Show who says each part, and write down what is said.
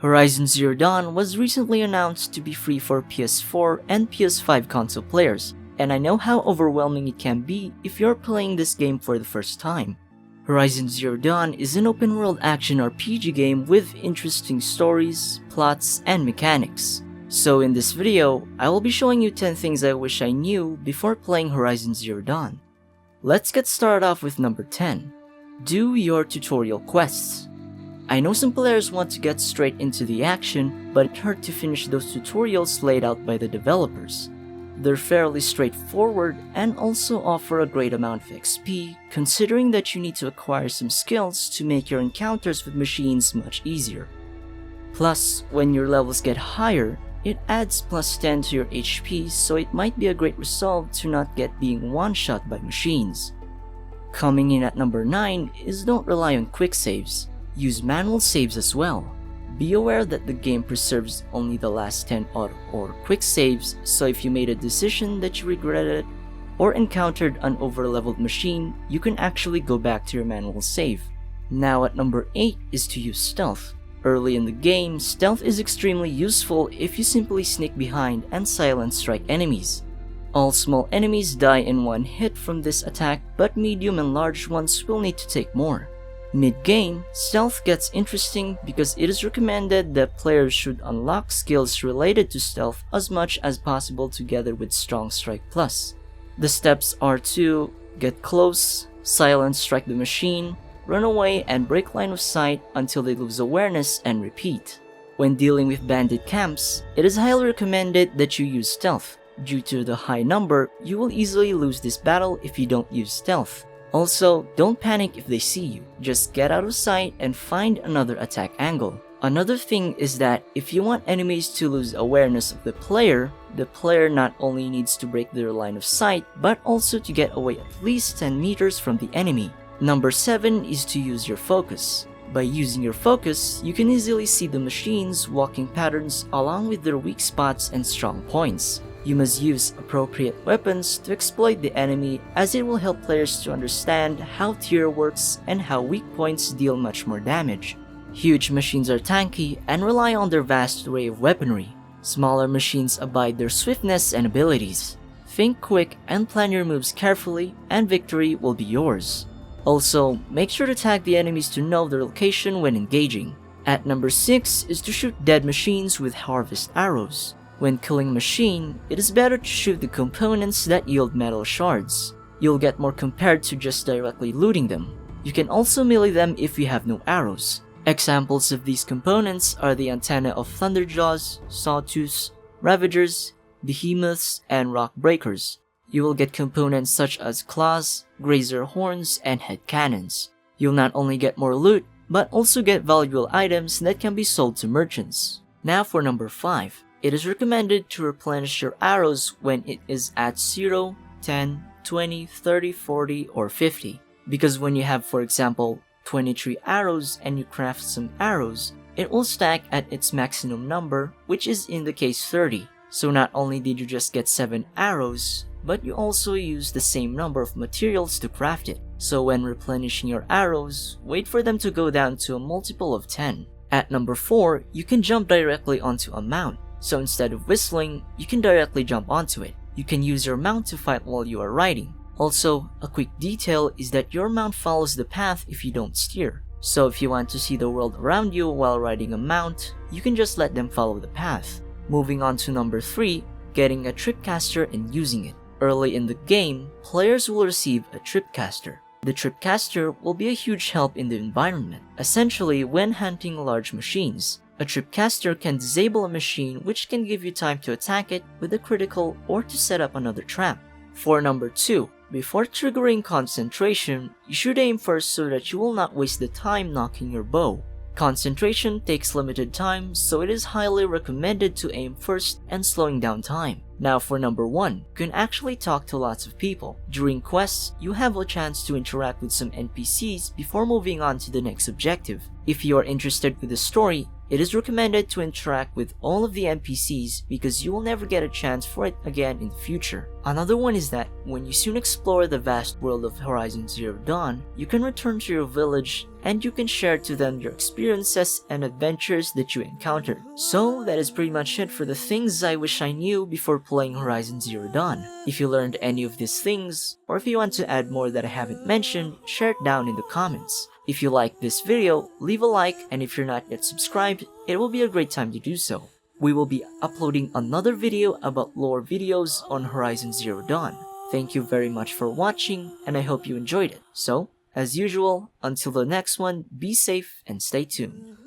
Speaker 1: Horizon Zero Dawn was recently announced to be free for PS4 and PS5 console players, and I know how overwhelming it can be if you're playing this game for the first time. Horizon Zero Dawn is an open-world action RPG game with interesting stories, plots, and mechanics. So in this video, I will be showing you 10 things I wish I knew before playing Horizon Zero Dawn. Let's get started off with number 10. Do your tutorial quests. I know some players want to get straight into the action, but it hurt to finish those tutorials laid out by the developers. They're fairly straightforward and also offer a great amount of XP, considering that you need to acquire some skills to make your encounters with machines much easier. Plus, when your levels get higher, it adds plus 10 to your HP, so it might be a great resolve to not get being one-shot by machines. Coming in at number 9 is don't rely on quick saves. Use manual saves as well. Be aware that the game preserves only the last 10 auto or quick saves, so if you made a decision that you regretted or encountered an over-leveled machine, you can actually go back to your manual save. Now at number 8 is to use stealth. Early in the game, stealth is extremely useful if you simply sneak behind and silent strike enemies. All small enemies die in one hit from this attack, but medium and large ones will need to take more. Mid-game, stealth gets interesting because it is recommended that players should unlock skills related to stealth as much as possible together with Strong Strike Plus. The steps are to get close, silent strike the machine, run away and break line of sight until they lose awareness, and repeat. When dealing with bandit camps, it is highly recommended that you use stealth. Due to the high number, you will easily lose this battle if you don't use stealth. Also, don't panic if they see you, just get out of sight and find another attack angle. Another thing is that if you want enemies to lose awareness of the player not only needs to break their line of sight, but also to get away at least 10 meters from the enemy. Number 7 is to use your focus. By using your focus, you can easily see the machines' walking patterns along with their weak spots and strong points. You must use appropriate weapons to exploit the enemy, as it will help players to understand how tier works and how weak points deal much more damage. Huge machines are tanky and rely on their vast array of weaponry. Smaller machines abide their swiftness and abilities. Think quick and plan your moves carefully, and victory will be yours. Also, make sure to tag the enemies to know their location when engaging. At number 6 is to shoot dead machines with harvest arrows. When killing a machine, it is better to shoot the components that yield metal shards. You'll get more compared to just directly looting them. You can also melee them if you have no arrows. Examples of these components are the antenna of Thunderjaws, Sawtooths, Ravagers, Behemoths, and Rock Breakers. You will get components such as claws, grazer horns, and head cannons. You'll not only get more loot, but also get valuable items that can be sold to merchants. Now for number 5. It is recommended to replenish your arrows when it is at 0, 10, 20, 30, 40, or 50. Because when you have, for example, 23 arrows and you craft some arrows, it will stack at its maximum number, which is in the case 30. So not only did you just get 7 arrows, but you also use the same number of materials to craft it. So when replenishing your arrows, wait for them to go down to a multiple of 10. At number 4, you can jump directly onto a mount. So instead of whistling, you can directly jump onto it. You can use your mount to fight while you are riding. Also, a quick detail is that your mount follows the path if you don't steer. So if you want to see the world around you while riding a mount, you can just let them follow the path. Moving on to number 3, getting a Tripcaster and using it. Early in the game, players will receive a Tripcaster. The Tripcaster will be a huge help in the environment, essentially when hunting large machines. A Tripcaster can disable a machine, which can give you time to attack it with a critical or to set up another trap. For number 2, before triggering concentration, you should aim first so that you will not waste the time knocking your bow. Concentration takes limited time, so it is highly recommended to aim first and slowing down time. Now for number 1, you can actually talk to lots of people. During quests, you have a chance to interact with some NPCs before moving on to the next objective. If you are interested with the story, it is recommended to interact with all of the NPCs because you will never get a chance for it again in the future. Another one is that when you soon explore the vast world of Horizon Zero Dawn, you can return to your village and you can share to them your experiences and adventures that you encountered. So that is pretty much it for the things I wish I knew before playing Horizon Zero Dawn. If you learned any of these things, or if you want to add more that I haven't mentioned, share it down in the comments. If you like this video, leave a like, and if you're not yet subscribed, it will be a great time to do so. We will be uploading another video about lore videos on Horizon Zero Dawn. Thank you very much for watching, and I hope you enjoyed it. So, as usual, until the next one, be safe and stay tuned.